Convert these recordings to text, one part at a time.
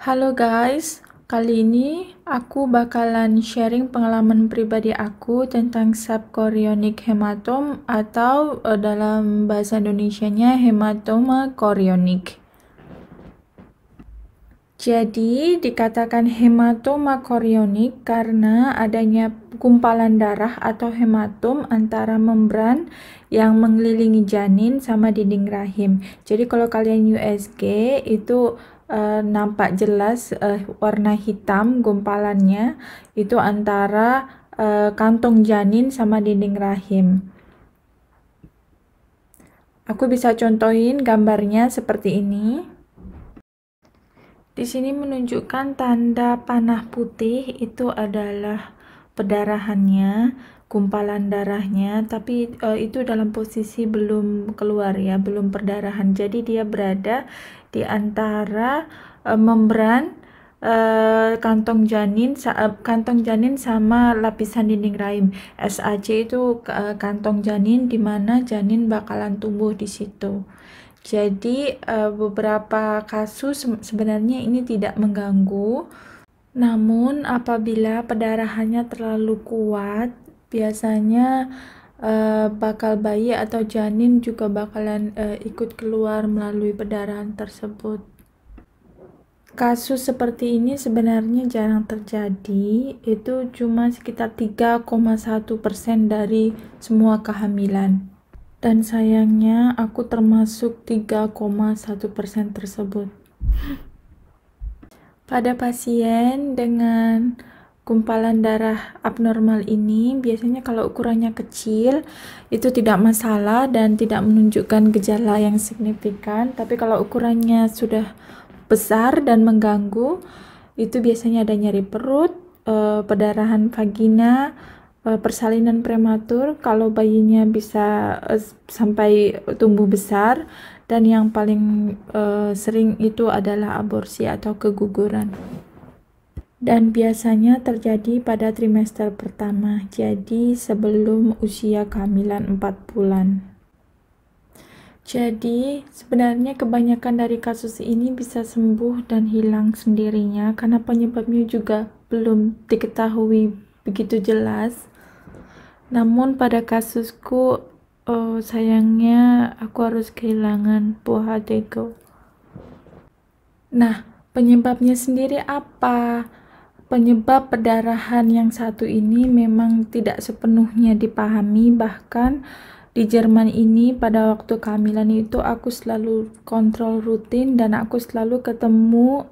Halo guys, kali ini aku bakalan sharing pengalaman pribadi aku tentang subchorionic hematoma atau dalam bahasa Indonesianya hematoma chorionik. Jadi dikatakan hematoma chorionik karena adanya gumpalan darah atau hematom antara membran yang mengelilingi janin sama dinding rahim. Jadi kalau kalian USG itu nampak jelas warna hitam gumpalannya itu antara kantong janin sama dinding rahim. Aku bisa contohin gambarnya seperti ini. Di sini menunjukkan tanda panah putih itu adalah pendarahannya, gumpalan darahnya, tapi itu dalam posisi belum keluar ya, belum perdarahan. Jadi dia berada di antara membran kantong janin sama lapisan dinding rahim. SAC itu kantong janin di mana janin bakalan tumbuh di situ. Jadi beberapa kasus sebenarnya ini tidak mengganggu, namun apabila pendarahannya terlalu kuat, biasanya bakal bayi atau janin juga bakalan ikut keluar melalui pendarahan tersebut. Kasus seperti ini sebenarnya jarang terjadi, itu cuma sekitar 3,1% dari semua kehamilan. Dan sayangnya aku termasuk 3,1% tersebut. Pada pasien dengan gumpalan darah abnormal ini, biasanya kalau ukurannya kecil, itu tidak masalah dan tidak menunjukkan gejala yang signifikan. Tapi kalau ukurannya sudah besar dan mengganggu, itu biasanya ada nyeri perut, perdarahan vagina, persalinan prematur kalau bayinya bisa sampai tumbuh besar, dan yang paling sering itu adalah aborsi atau keguguran, dan biasanya terjadi pada trimester pertama, jadi sebelum usia kehamilan 4 bulan. Jadi sebenarnya kebanyakan dari kasus ini bisa sembuh dan hilang sendirinya karena penyebabnya juga belum diketahui begitu jelas. Namun pada kasusku sayangnya aku harus kehilangan buah hatiku. Nah, penyebabnya sendiri apa? Penyebab perdarahan yang satu ini memang tidak sepenuhnya dipahami, bahkan di Jerman ini pada waktu kehamilan itu aku selalu kontrol rutin dan aku selalu ketemu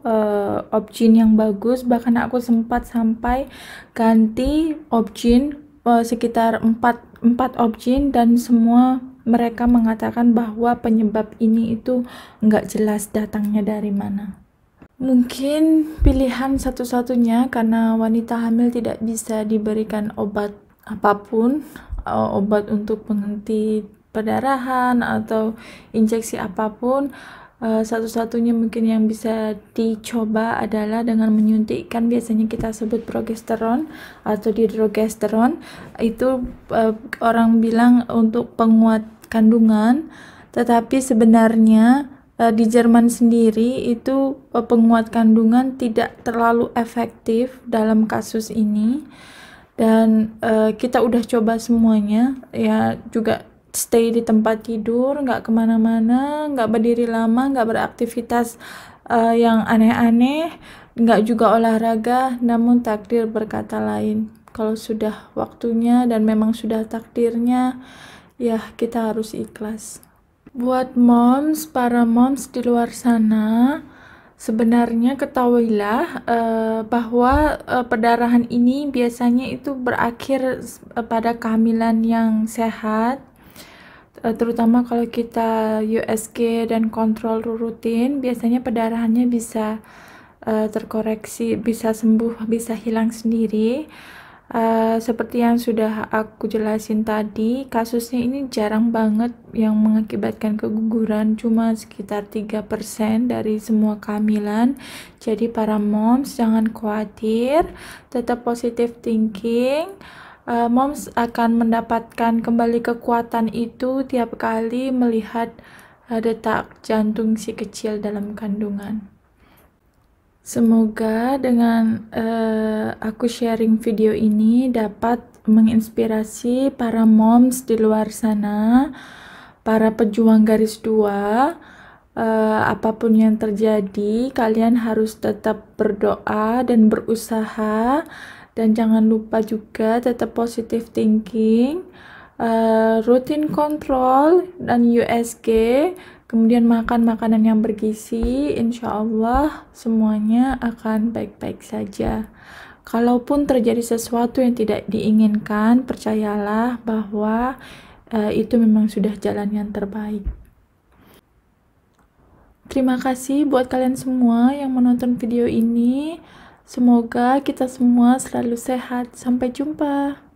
objin yang bagus, bahkan aku sempat sampai ganti objin sekitar 4 objin, dan semua mereka mengatakan bahwa penyebab ini itu nggak jelas datangnya dari mana. Mungkin pilihan satu-satunya karena wanita hamil tidak bisa diberikan obat apapun, obat untuk penghenti perdarahan atau injeksi apapun, satu-satunya mungkin yang bisa dicoba adalah dengan menyuntikkan, biasanya kita sebut progesteron atau dihidrogesteron. Itu orang bilang untuk penguat kandungan, tetapi sebenarnya di Jerman sendiri itu penguat kandungan tidak terlalu efektif dalam kasus ini, dan kita udah coba semuanya ya, juga stay di tempat tidur, nggak kemana-mana, nggak berdiri lama, nggak beraktivitas yang aneh-aneh, nggak juga olahraga. Namun takdir berkata lain. Kalau sudah waktunya dan memang sudah takdirnya, ya kita harus ikhlas. Buat para moms di luar sana, sebenarnya ketahuilah bahwa perdarahan ini biasanya itu berakhir pada kehamilan yang sehat, terutama kalau kita USG dan kontrol rutin, biasanya perdarahannya bisa terkoreksi, bisa sembuh, bisa hilang sendiri. Seperti yang sudah aku jelasin tadi, kasusnya ini jarang banget yang mengakibatkan keguguran, cuma sekitar 3% dari semua kehamilan. Jadi para moms jangan khawatir, tetap positive thinking. Moms akan mendapatkan kembali kekuatan itu tiap kali melihat detak jantung si kecil dalam kandungan. Semoga dengan aku sharing video ini dapat menginspirasi para moms di luar sana, para pejuang garis 2. Apapun yang terjadi, kalian harus tetap berdoa dan berusaha, dan jangan lupa juga tetap positive thinking, rutin kontrol dan USG, kemudian makan makanan yang bergizi. Insya Allah semuanya akan baik-baik saja. Kalaupun terjadi sesuatu yang tidak diinginkan, percayalah bahwa itu memang sudah jalan yang terbaik. Terima kasih buat kalian semua yang menonton video ini. Semoga kita semua selalu sehat. Sampai jumpa.